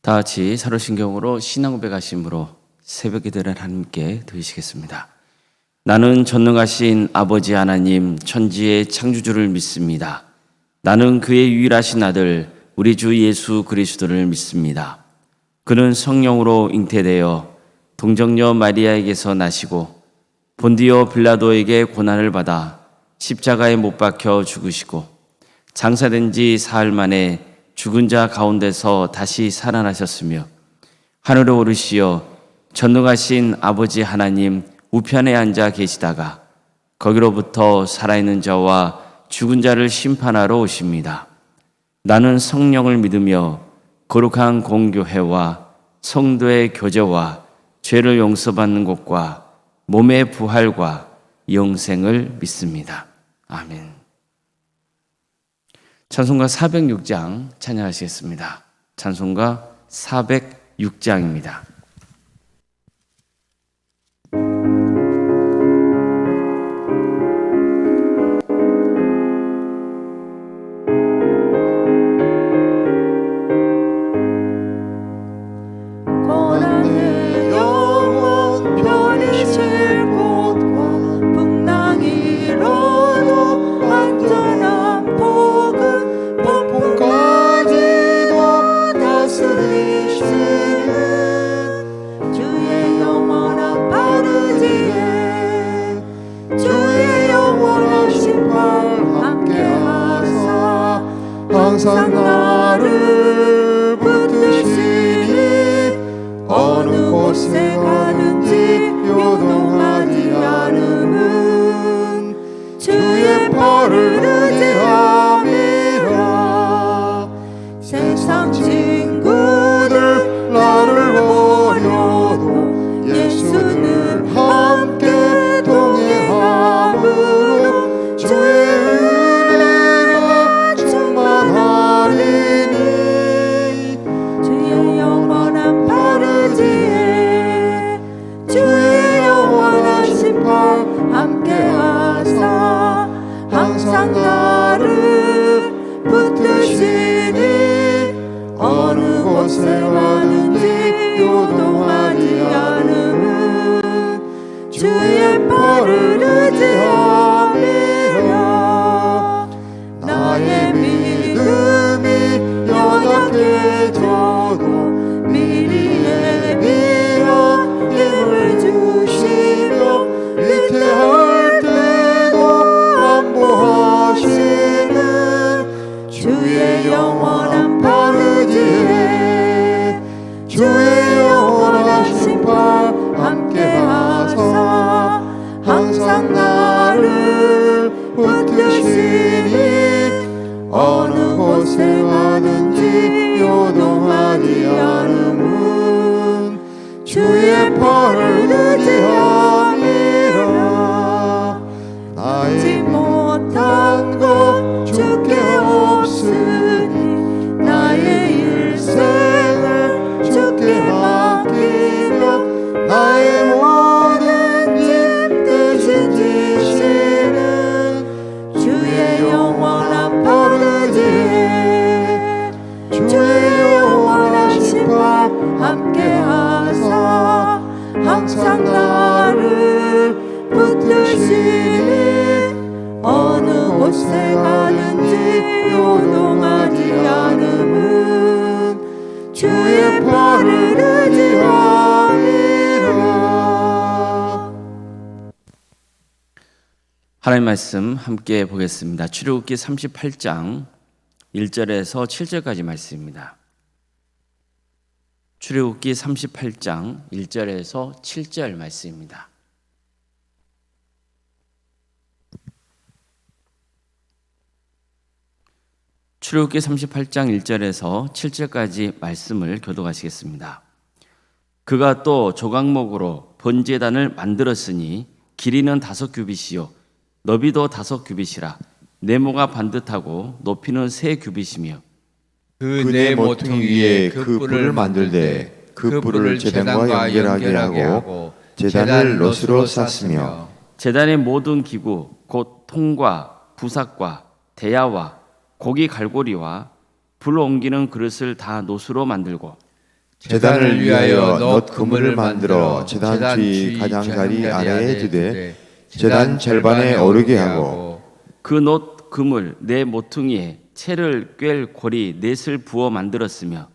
다 같이 사도신경으로 신앙고백 하심으로 새벽 기도를 함께 드리시겠습니다. 나는 전능하신 아버지 하나님 천지의 창조주를 믿습니다. 나는 그의 유일하신 아들 우리 주 예수 그리스도를 믿습니다. 그는 성령으로 잉태되어 동정녀 마리아에게서 나시고 본디오 빌라도에게 고난을 받아 십자가에 못 박혀 죽으시고 장사된 지 사흘 만에 죽은 자 가운데서 다시 살아나셨으며 하늘에 오르시어 전능하신 아버지 하나님 우편에 앉아 계시다가 거기로부터 살아있는 자와 죽은 자를 심판하러 오십니다. 나는 성령을 믿으며 거룩한 공교회와 성도의 교제와 죄를 용서받는 것과 몸의 부활과 영생을 믿습니다. 아멘. 찬송가 406장 찬양하시겠습니다. 찬송가 406장입니다. 항상 나를 붙드시니 어느 곳에 가든지 요동하지 않음은 주의 팔을 의지함이라. 세상 친구들 나를 버려도 예수는 함께 동행함으로 주의 항상 나를 붙드시니 어느 곳에 가든지 요동하지 않음은 주의 팔을 의지함이라. 나의 믿음이 연약해져도 미리 예비하여 힘을 주시며 위태할 보하시는 주의 영원한 팔 의지해 주의 영원하신 팔 함께하사 항상 나를 붙드시니 어느 곳에 가든지 요동하지 않음은 주의 팔을 의지함이라. 나의 못한 것 주께 없으니 나의 일생을 주께 맡기며 나의 모든 짐 대신 지시는 주의 영원한 팔 의지해 주의 영원하신 팔 함께하사 항상 나를 붙드시니 어느 곳에 가든지 요동하지 않음은 주의 팔을 의지함이라. 하나님 말씀 함께 보겠습니다. 출애굽기 38장 1절에서 7절까지 말씀입니다. 출애굽기 38장 1절에서 7절 말씀입니다. 출애굽기 38장 1절에서 7절까지 말씀을 교독하시겠습니다. 그가 또 조각목으로 번제단을 만들었으니 길이는 5규빗이요 너비도 5규빗이라 네모가 반듯하고 높이는 3규빗이며 그 네 모퉁이 위에 그 뿔을 만들되 그 뿔을 제단과 연결하게 하고 제단을 롯으로 쌌으며 제단의 모든 기구 곧 통과 부삭과 대야와 고기 갈고리와 불 옮기는 그릇을 다 노수로 만들고 제단을 위하여 놋 그물을 만들어 제단 주위 가장자리 아래에 두되 제단 절반에 오르게 하고 그 놋 그물 네 모퉁이에 채를 꿰 고리 넷을 부어 만들었으며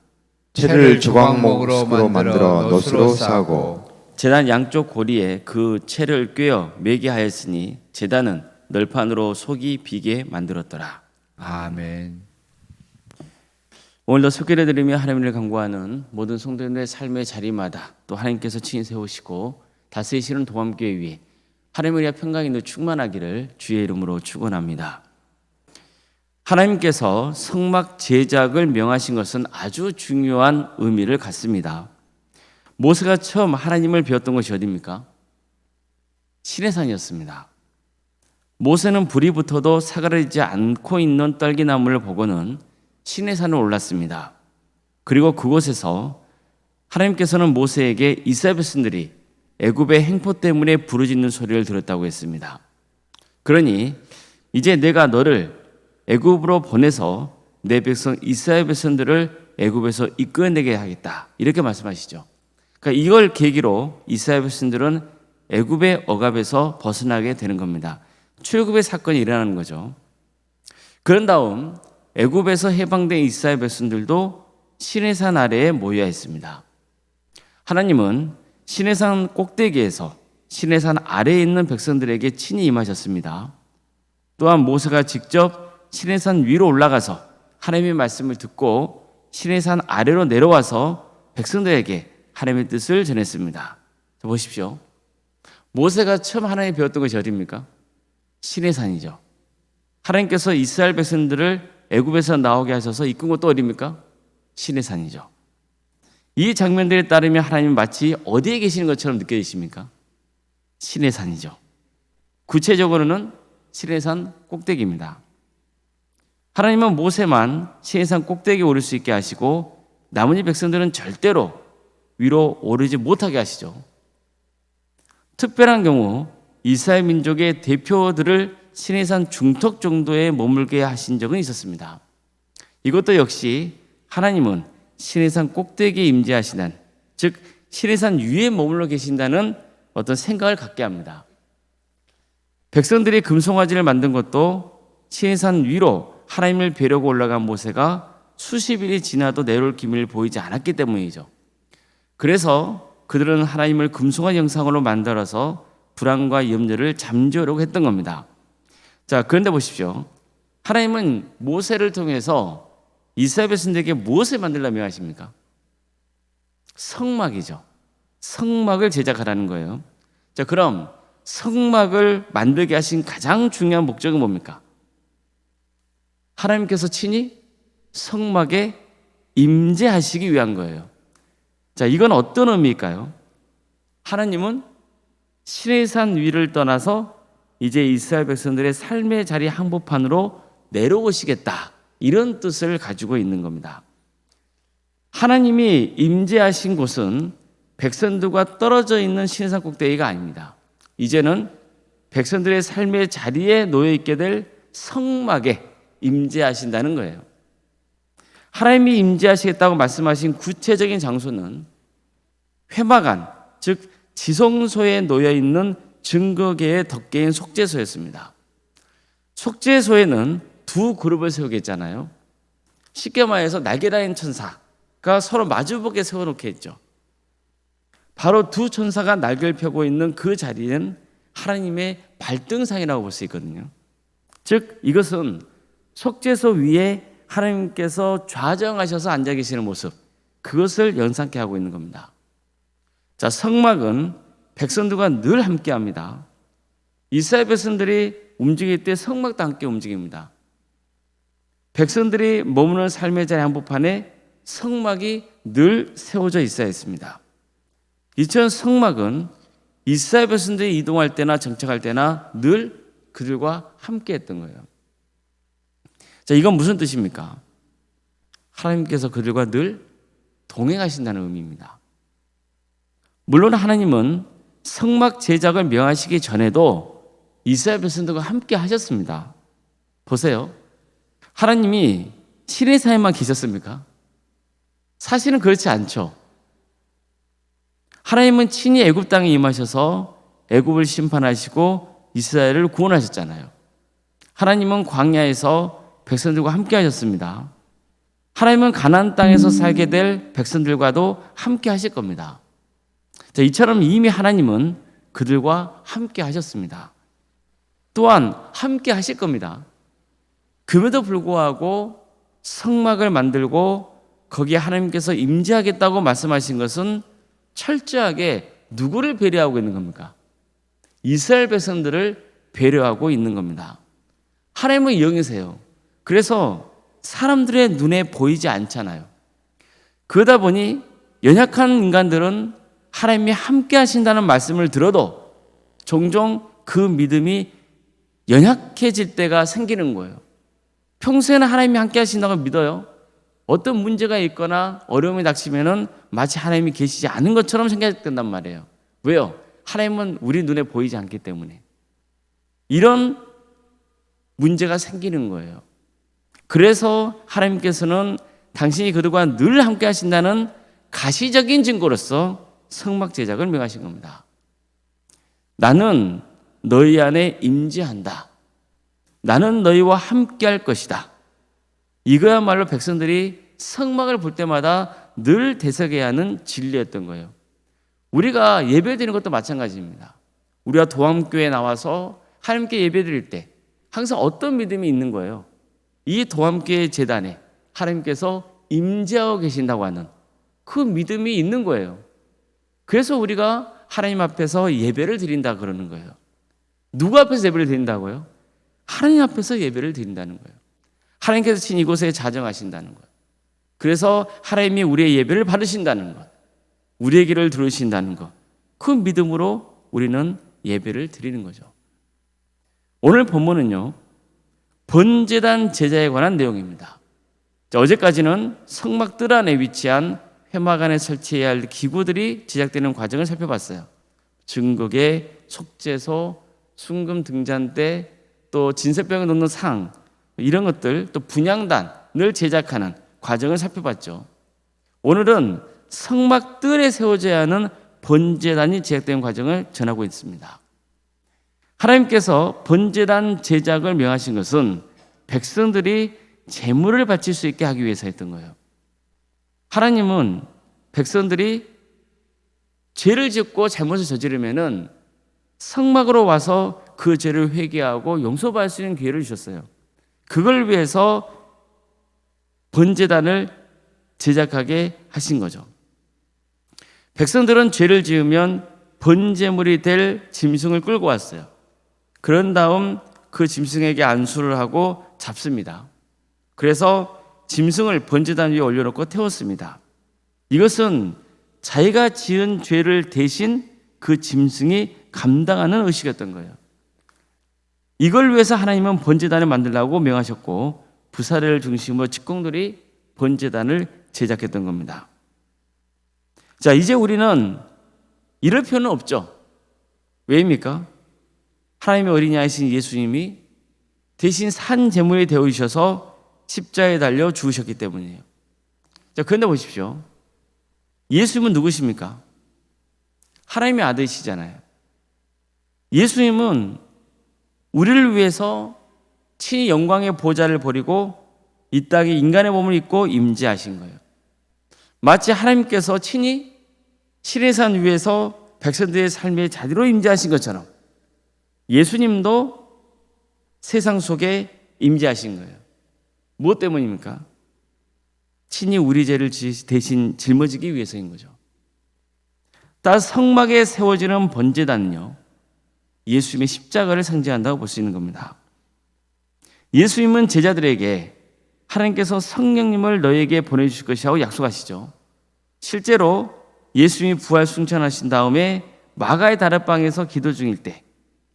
채를 조각목으로 만들어 놋으로 싸고 제단 양쪽 고리에 그 채를 꿰어 매게 하였으니 제단은 널판으로 속이 비게 만들었더라. 아멘. 오늘도 소개를 드리며 하나님을 간구하는 모든 성도님들의 삶의 자리마다 또 하나님께서 친히 세우시고 다스리시는 동암교회 위에 하나님을 위해 평강이 늘 충만하기를 주의 이름으로 축원합니다. 하나님께서 성막 제작을 명하신 것은 아주 중요한 의미를 갖습니다. 모세가 처음 하나님을 배웠던 것이 어디입니까? 시내산이었습니다. 모세는 불이 붙어도 사그라지지 않고 있는 떨기나무를 보고는 시내산을 올랐습니다. 그리고 그곳에서 하나님께서는 모세에게 이스라엘 백성들이 애굽의 행포 때문에 부르짖는 소리를 들었다고 했습니다. 그러니 이제 내가 너를 애굽으로 보내서 내 백성 이스라엘 백성들을 애굽에서 이끌어내게 하겠다, 이렇게 말씀하시죠. 그러니까 이걸 계기로 이스라엘 백성들은 애굽의 억압에서 벗어나게 되는 겁니다. 출애굽의 사건이 일어나는 거죠. 그런 다음 애굽에서 해방된 이스라엘 백성들도 시내산 아래에 모여 있습니다. 하나님은 시내산 꼭대기에서 시내산 아래에 있는 백성들에게 친히 임하셨습니다. 또한 모세가 직접 시내산 위로 올라가서 하나님의 말씀을 듣고 시내산 아래로 내려와서 백성들에게 하나님의 뜻을 전했습니다. 자, 보십시오. 모세가 처음 하나님 배웠던 것이 어디입니까? 시내산이죠. 하나님께서 이스라엘 백성들을 애굽에서 나오게 하셔서 이끈 것도 어디입니까? 시내산이죠. 이 장면들에 따르면 하나님은 마치 어디에 계시는 것처럼 느껴지십니까? 시내산이죠. 구체적으로는 시내산 꼭대기입니다. 하나님은 모세만 시내산 꼭대기에 오를 수 있게 하시고 나머지 백성들은 절대로 위로 오르지 못하게 하시죠. 특별한 경우 이스라엘 민족의 대표들을 시내산 중턱 정도에 머물게 하신 적은 있었습니다. 이것도 역시 하나님은 시내산 꼭대기에 임재하시는, 즉 시내산 위에 머물러 계신다는 어떤 생각을 갖게 합니다. 백성들이 금송아지를 만든 것도 시내산 위로 하나님을 뵈려고 올라간 모세가 수십 일이 지나도 내려올 기미를 보이지 않았기 때문이죠. 그래서 그들은 하나님을 금송아지 형상으로 만들어서 불안과 염려를 잠재우려고 했던 겁니다. 자, 그런데 보십시오. 하나님은 모세를 통해서 이스라엘 백성들에게 무엇을 만들려고 하십니까? 성막이죠. 성막을 제작하라는 거예요. 자, 그럼 성막을 만들게 하신 가장 중요한 목적은 뭡니까? 하나님께서 친히 성막에 임재하시기 위한 거예요. 자, 이건 어떤 의미일까요? 하나님은 시내산 위를 떠나서 이제 이스라엘 백성들의 삶의 자리 한복판으로 내려오시겠다, 이런 뜻을 가지고 있는 겁니다. 하나님이 임재하신 곳은 백성들과 떨어져 있는 시내산 꼭대기가 아닙니다. 이제는 백성들의 삶의 자리에 놓여 있게 될 성막에 임재하신다는 거예요. 하나님이 임재하시겠다고 말씀하신 구체적인 장소는 회막안, 즉 지성소에 놓여 있는 증거계의 덮개인 속죄소였습니다. 속죄소에는 두 그룹을 세우겠잖아요. 쉽게 말해서 날개 달린 천사가 서로 마주보게 세워놓게 했죠. 바로 두 천사가 날개를 펴고 있는 그 자리는 하나님의 발등상이라고 볼 수 있거든요. 즉 이것은 속죄소 위에 하나님께서 좌정하셔서 앉아 계시는 모습, 그것을 연상케 하고 있는 겁니다. 자, 성막은 백성들과 늘 함께합니다. 이스라엘 백성들이 움직일 때 성막도 함께 움직입니다. 백성들이 머무는 삶의 자리 한복판에 성막이 늘 세워져 있어야 했습니다. 이처럼 성막은 이스라엘 백성들이 이동할 때나 정착할 때나 늘 그들과 함께 했던 거예요. 자, 이건 무슨 뜻입니까? 하나님께서 그들과 늘 동행하신다는 의미입니다. 물론 하나님은 성막 제작을 명하시기 전에도 이스라엘 백성들과 함께 하셨습니다. 보세요. 하나님이 시내산에만 계셨습니까? 사실은 그렇지 않죠. 하나님은 친히 애굽 땅에 임하셔서 애굽을 심판하시고 이스라엘을 구원하셨잖아요. 하나님은 광야에서 백성들과 함께 하셨습니다. 하나님은 가나안 땅에서 살게 될 백성들과도 함께 하실 겁니다. 자, 이처럼 이미 하나님은 그들과 함께 하셨습니다. 또한 함께 하실 겁니다. 그럼에도 불구하고 성막을 만들고 거기에 하나님께서 임재하겠다고 말씀하신 것은 철저하게 누구를 배려하고 있는 겁니까? 이스라엘 백성들을 배려하고 있는 겁니다. 하나님은 영이세요. 그래서 사람들의 눈에 보이지 않잖아요. 그러다 보니 연약한 인간들은 하나님이 함께 하신다는 말씀을 들어도 종종 그 믿음이 연약해질 때가 생기는 거예요. 평소에는 하나님이 함께 하신다고 믿어요. 어떤 문제가 있거나 어려움이 닥치면은 마치 하나님이 계시지 않은 것처럼 생각된단 말이에요. 왜요? 하나님은 우리 눈에 보이지 않기 때문에. 이런 문제가 생기는 거예요. 그래서 하나님께서는 당신이 그들과 늘 함께 하신다는 가시적인 증거로서 성막 제작을 명하신 겁니다. 나는 너희 안에 임재한다. 나는 너희와 함께 할 것이다. 이거야말로 백성들이 성막을 볼 때마다 늘 되새겨야 하는 진리였던 거예요. 우리가 예배 드리는 것도 마찬가지입니다. 우리가 도함교회에 나와서 하나님께 예배 드릴 때 항상 어떤 믿음이 있는 거예요? 이 도함교회 제단에 하나님께서 임재하고 계신다고 하는 그 믿음이 있는 거예요. 그래서 우리가 하나님 앞에서 예배를 드린다 그러는 거예요. 누구 앞에서 예배를 드린다고요? 하나님 앞에서 예배를 드린다는 거예요. 하나님께서 친히 이곳에 자정하신다는 것. 그래서 하나님이 우리의 예배를 받으신다는 것. 우리의 기도를 들으신다는 것. 그 믿음으로 우리는 예배를 드리는 거죠. 오늘 본문은요, 번제단 제자에 관한 내용입니다. 어제까지는 성막 뜰 안에 위치한 회막 안에 설치해야 할 기구들이 제작되는 과정을 살펴봤어요. 증거계, 속죄소, 순금 등잔대, 또 진설병을 놓는 상, 이런 것들, 또 분향단을 제작하는 과정을 살펴봤죠. 오늘은 성막 뜰에 세워져야 하는 번제단이 제작되는 과정을 전하고 있습니다. 하나님께서 번제단 제작을 명하신 것은 백성들이 제물을 바칠 수 있게 하기 위해서 했던 거예요. 하나님은 백성들이 죄를 짓고 잘못을 저지르면은 성막으로 와서 그 죄를 회개하고 용서받을 수 있는 기회를 주셨어요. 그걸 위해서 번제단을 제작하게 하신 거죠. 백성들은 죄를 지으면 번제물이 될 짐승을 끌고 왔어요. 그런 다음 그 짐승에게 안수를 하고 잡습니다. 그래서 짐승을 번제단 위에 올려놓고 태웠습니다. 이것은 자기가 지은 죄를 대신 그 짐승이 감당하는 의식이었던 거예요. 이걸 위해서 하나님은 번제단을 만들라고 명하셨고 부사를 중심으로 직공들이 번제단을 제작했던 겁니다. 자, 이제 우리는 이럴 필요는 없죠. 왜입니까? 하나님의 어린이 아이신 예수님이 대신 산 제물이 되어주셔서 십자가에 달려 죽으셨기 때문이에요. 자, 그런데 보십시오. 예수님은 누구십니까? 하나님의 아들이시잖아요. 예수님은 우리를 위해서 친히 영광의 보좌를 버리고 이 땅에 인간의 몸을 입고 임재하신 거예요. 마치 하나님께서 친히 시내산 위에서 백성들의 삶의 자리로 임재하신 것처럼 예수님도 세상 속에 임재하신 거예요. 무엇 때문입니까? 친히 우리 죄를 대신 짊어지기 위해서인 거죠. 따라서 성막에 세워지는 번제단은요, 예수님의 십자가를 상징한다고 볼 수 있는 겁니다. 예수님은 제자들에게 하나님께서 성령님을 너희에게 보내주실 것이라고 약속하시죠. 실제로 예수님이 부활 승천하신 다음에 마가의 다락방에서 기도 중일 때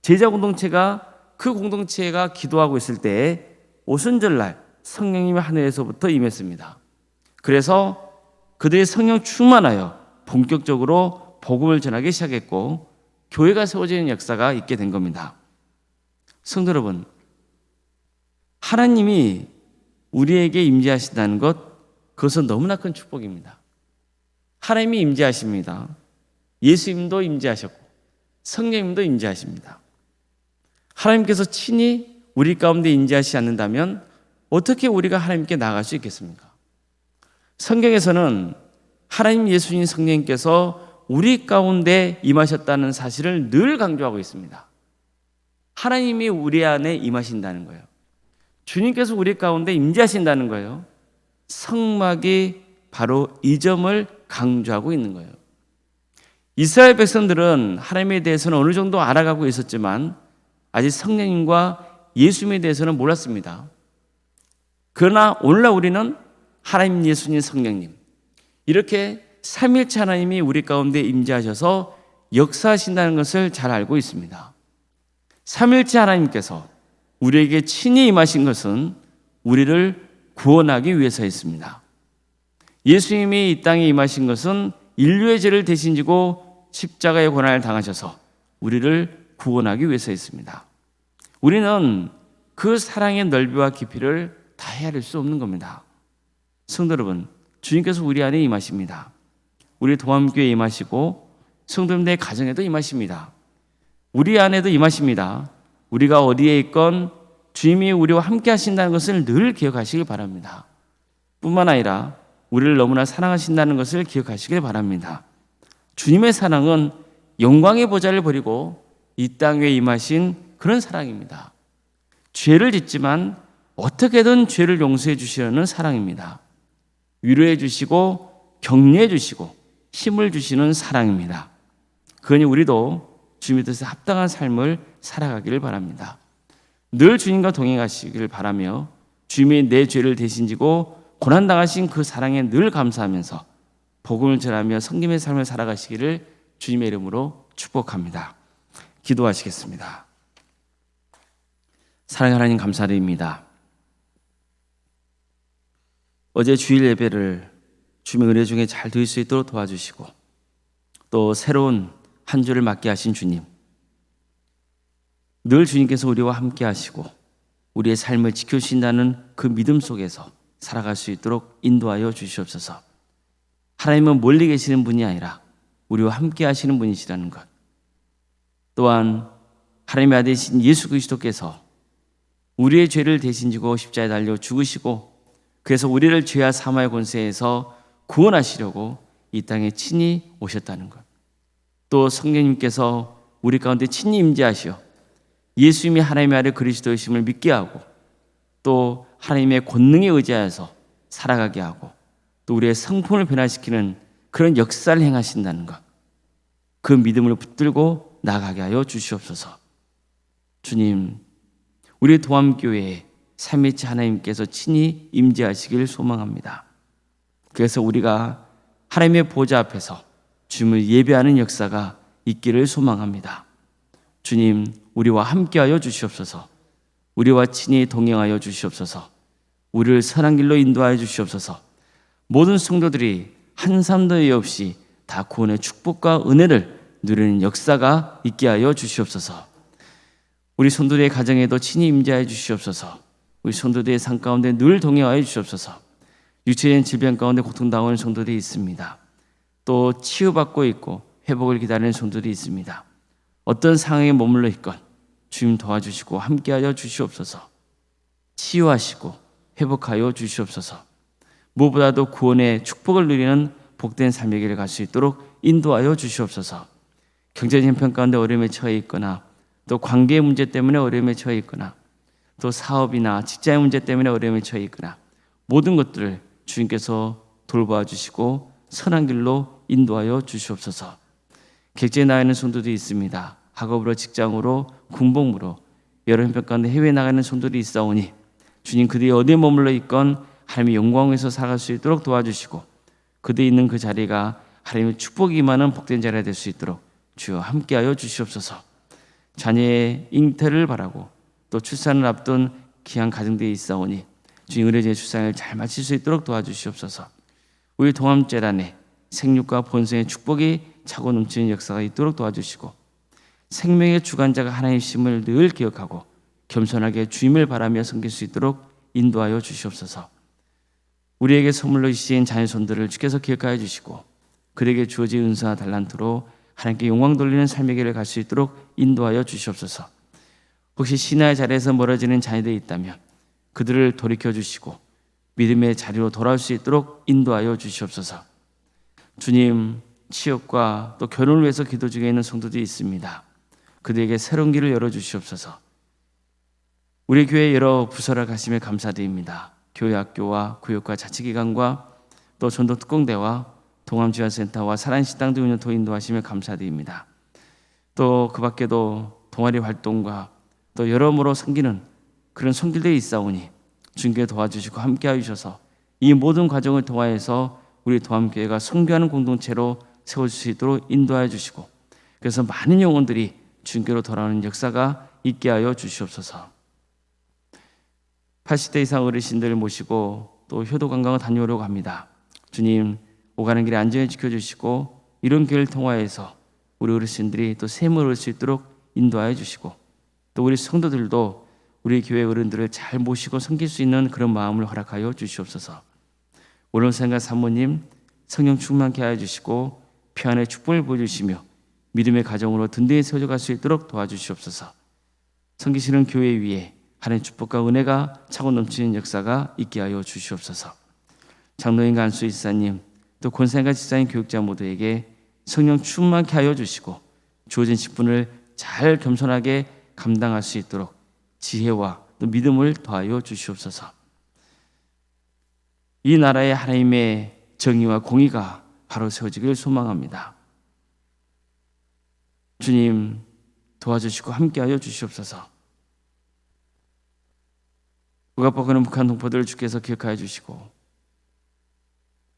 제자 공동체가 그 공동체가 기도하고 있을 때에 오순절날 성령님이 하늘에서부터 임했습니다. 그래서 그들이 성령 충만하여 본격적으로 복음을 전하기 시작했고 교회가 세워지는 역사가 있게 된 겁니다. 성도 여러분, 하나님이 우리에게 임재하신다는 것, 그것은 너무나 큰 축복입니다. 하나님이 임재하십니다. 예수님도 임재하셨고 성령님도 임재하십니다. 하나님께서 친히 우리 가운데 임재하시지 않는다면 어떻게 우리가 하나님께 나아갈 수 있겠습니까? 성경에서는 하나님 예수님 성령님께서 우리 가운데 임하셨다는 사실을 늘 강조하고 있습니다. 하나님이 우리 안에 임하신다는 거예요. 주님께서 우리 가운데 임재하신다는 거예요. 성막이 바로 이 점을 강조하고 있는 거예요. 이스라엘 백성들은 하나님에 대해서는 어느 정도 알아가고 있었지만 아직 성령님과 예수님에 대해서는 몰랐습니다. 그러나 오늘날 우리는 하나님, 예수님, 성령님 이렇게 삼위일체 하나님이 우리 가운데 임재하셔서 역사하신다는 것을 잘 알고 있습니다. 삼위일체 하나님께서 우리에게 친히 임하신 것은 우리를 구원하기 위해서였습니다. 예수님이 이 땅에 임하신 것은 인류의 죄를 대신 지고 십자가의 고난을 당하셔서 우리를 구원하기 위해서였습니다. 우리는 그 사랑의 넓이와 깊이를 다 헤아릴 수 없는 겁니다. 성도 여러분, 주님께서 우리 안에 임하십니다. 우리 동암교회에 임하시고 성도님들의 가정에도 임하십니다. 우리 안에도 임하십니다. 우리가 어디에 있건 주님이 우리와 함께 하신다는 것을 늘 기억하시길 바랍니다. 뿐만 아니라 우리를 너무나 사랑하신다는 것을 기억하시길 바랍니다. 주님의 사랑은 영광의 보좌를 버리고 이 땅에 임하신 그런 사랑입니다. 죄를 짓지만 어떻게든 죄를 용서해 주시려는 사랑입니다. 위로해 주시고 격려해 주시고 힘을 주시는 사랑입니다. 그러니 우리도 주님의 뜻에 합당한 삶을 살아가기를 바랍니다. 늘 주님과 동행하시길 바라며 주님이 내 죄를 대신 지고 고난당하신 그 사랑에 늘 감사하면서 복음을 전하며 성김의 삶을 살아가시기를 주님의 이름으로 축복합니다. 기도하시겠습니다. 사랑하는 하나님 감사드립니다. 어제 주일 예배를 주님의 은혜 중에 잘 드릴 수 있도록 도와주시고 또 새로운 한 주를 맞게 하신 주님, 늘 주님께서 우리와 함께 하시고 우리의 삶을 지켜주신다는 그 믿음 속에서 살아갈 수 있도록 인도하여 주시옵소서. 하나님은 멀리 계시는 분이 아니라 우리와 함께 하시는 분이시라는 것, 또한 하나님의 아들이신 예수 그리스도께서 우리의 죄를 대신 지고 십자가에 달려 죽으시고 그래서 우리를 죄와 사망의 권세에서 구원하시려고 이 땅에 친히 오셨다는 것, 또 성령님께서 우리 가운데 친히 임재하시어 예수님이 하나님의 아들 그리스도이심을 믿게 하고 또 하나님의 권능에 의지하여서 살아가게 하고 또 우리의 성품을 변화시키는 그런 역사를 행하신다는 것, 그 믿음을 붙들고 나가게 하여 주시옵소서. 주님, 우리 도암교회에 삼위일체 하나님께서 친히 임재하시길 소망합니다. 그래서 우리가 하나님의 보좌 앞에서 주님을 예배하는 역사가 있기를 소망합니다. 주님, 우리와 함께하여 주시옵소서. 우리와 친히 동행하여 주시옵소서. 우리를 선한 길로 인도하여 주시옵소서. 모든 성도들이 한 사람도 예 없이 다 구원의 축복과 은혜를 누리는 역사가 있게 하여 주시옵소서. 우리 성도들의 가정에도 친히 임재하여 주시옵소서. 우리 성도들의 삶 가운데 늘 동행하여 주시옵소서. 육체적인 질병 가운데 고통당하는 성도들이 있습니다. 또 치유받고 있고 회복을 기다리는 성도들이 있습니다. 어떤 상황에 머물러 있건 주님 도와주시고 함께하여 주시옵소서. 치유하시고 회복하여 주시옵소서. 무엇보다도 구원의 축복을 누리는 복된 삶의 길을 갈 수 있도록 인도하여 주시옵소서. 경제적 형편 가운데 어려움에 처해 있거나 또 관계 문제 때문에 어려움에 처해 있거나 또 사업이나 직장의 문제 때문에 어려움에 처해 있거나 모든 것들을 주님께서 돌보아 주시고 선한 길로 인도하여 주시옵소서. 객지에 나가 있는 성도들이 있습니다. 학업으로 직장으로 군복무로 여러 형편 가운데 해외에 나가는 성도들이 있사오니 주님, 그들이 어디에 머물러 있건 하나님의 영광에서 살아갈 수 있도록 도와주시고 그들이 있는 그 자리가 하나님의 축복이 임하는 복된 자리가 될 수 있도록 주여 함께하여 주시옵소서. 자녀의 잉태를 바라고 또 출산을 앞둔 귀한 가정들이 있사오니 주님, 의뢰자의 출산을 잘 마칠 수 있도록 도와주시옵소서. 우리 동암재단에 생육과 본성의 축복이 차고 넘치는 역사가 있도록 도와주시고 생명의 주관자가 하나님이심을 늘 기억하고 겸손하게 주임을 바라며 섬길 수 있도록 인도하여 주시옵소서. 우리에게 선물로 주신 자녀손들을 주께서 기억하여 주시고 그들에게 주어진 은사와 달란트로 하나님께 영광 돌리는 삶의 길을 갈 수 있도록 인도하여 주시옵소서. 혹시 신앙의 자리에서 멀어지는 자녀들이 있다면 그들을 돌이켜 주시고 믿음의 자리로 돌아올 수 있도록 인도하여 주시옵소서. 주님, 취업과 또 결혼을 위해서 기도 중에 있는 성도들이 있습니다. 그들에게 새로운 길을 열어주시옵소서. 우리 교회 여러 부서를 가심에 감사드립니다. 교회 학교와 구역과 자치기관과 또 전도 특공대와 동암지원센터와 사랑식당 등 운영 인도하시며 감사드립니다. 또 그 밖에도 동아리 활동과 또 여러모로 섬기는 그런 손길들이 있사오니 주님께 도와주시고 함께하여 주셔서 이 모든 과정을 통하여서 우리 도암교회가 선교하는 공동체로 세워질 수 있도록 인도하여 주시고 그래서 많은 영혼들이 주님께로 돌아오는 역사가 있게 하여 주시옵소서. 80대 이상 어르신들 모시고 또 효도 관광을 다녀오려고 합니다. 주님, 오가는 길에 안전히 지켜주시고 이런 길을 통하여서 우리 어르신들이 또 샘을 얻을 수 있도록 인도하여 주시고 또 우리 성도들도 우리 교회 어른들을 잘 모시고 섬길 수 있는 그런 마음을 허락하여 주시옵소서. 오늘 생각 사모님 성령 충만케 하여 주시고 평안의 축복을 보여주시며 믿음의 가정으로 든든히 세워져 갈 수 있도록 도와주시옵소서. 섬기시는 교회 위에 하나님의 축복과 은혜가 차고 넘치는 역사가 있게 하여 주시옵소서. 장로인과 안수 이사님 또 권사님과 집사님 교육자 모두에게 성령 충만케 하여 주시고 주어진 직분을 잘 겸손하게 감당할 수 있도록 지혜와 또 믿음을 더하여 주시옵소서. 이 나라에 하나님의 정의와 공의가 바로 세워지길 소망합니다. 주님 도와주시고 함께하여 주시옵소서. 우가포하는 북한 동포들을 주께서 기억하여 주시고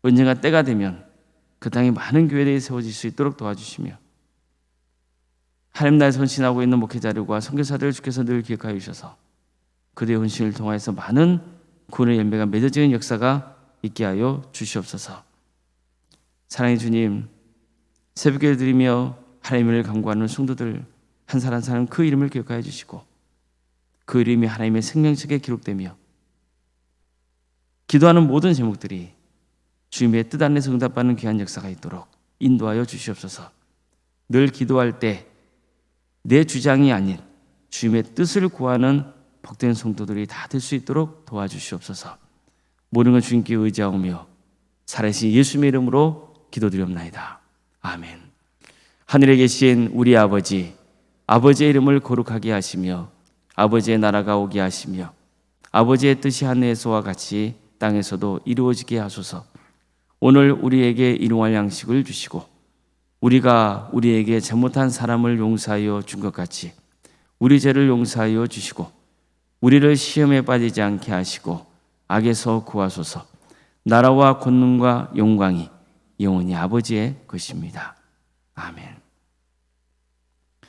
언젠가 때가 되면 그 땅에 많은 교회들이 세워질 수 있도록 도와주시며 하나님 나라에 헌신하고 있는 목회자들과 선교사들을 주께서 늘 기억하여 주셔서 그들의 헌신을 통하여서 많은 구원의 열매가 맺어지는 역사가 있게 하여 주시옵소서. 사랑의 주님, 새벽에 드리며 하나님을 간구하는 성도들 한 사람 한 사람 그 이름을 기억하여 주시고 그 이름이 하나님의 생명책에 기록되며 기도하는 모든 제목들이 주님의 뜻 안에서 응답받는 귀한 역사가 있도록 인도하여 주시옵소서. 늘 기도할 때 내 주장이 아닌 주님의 뜻을 구하는 복된 성도들이 다 될 수 있도록 도와주시옵소서. 모든 건 주님께 의지하오며 살아계신 예수님의 이름으로 기도드리옵나이다. 아멘. 하늘에 계신 우리 아버지, 아버지의 이름을 거룩하게 하시며 아버지의 나라가 오게 하시며 아버지의 뜻이 하늘에서와 같이 땅에서도 이루어지게 하소서. 오늘 우리에게 일용할 양식을 주시고 우리가 우리에게 잘못한 사람을 용서하여 준 것 같이 우리 죄를 용서하여 주시고 우리를 시험에 빠지지 않게 하시고 악에서 구하소서. 나라와 권능과 영광이 영원히 아버지의 것입니다. 아멘.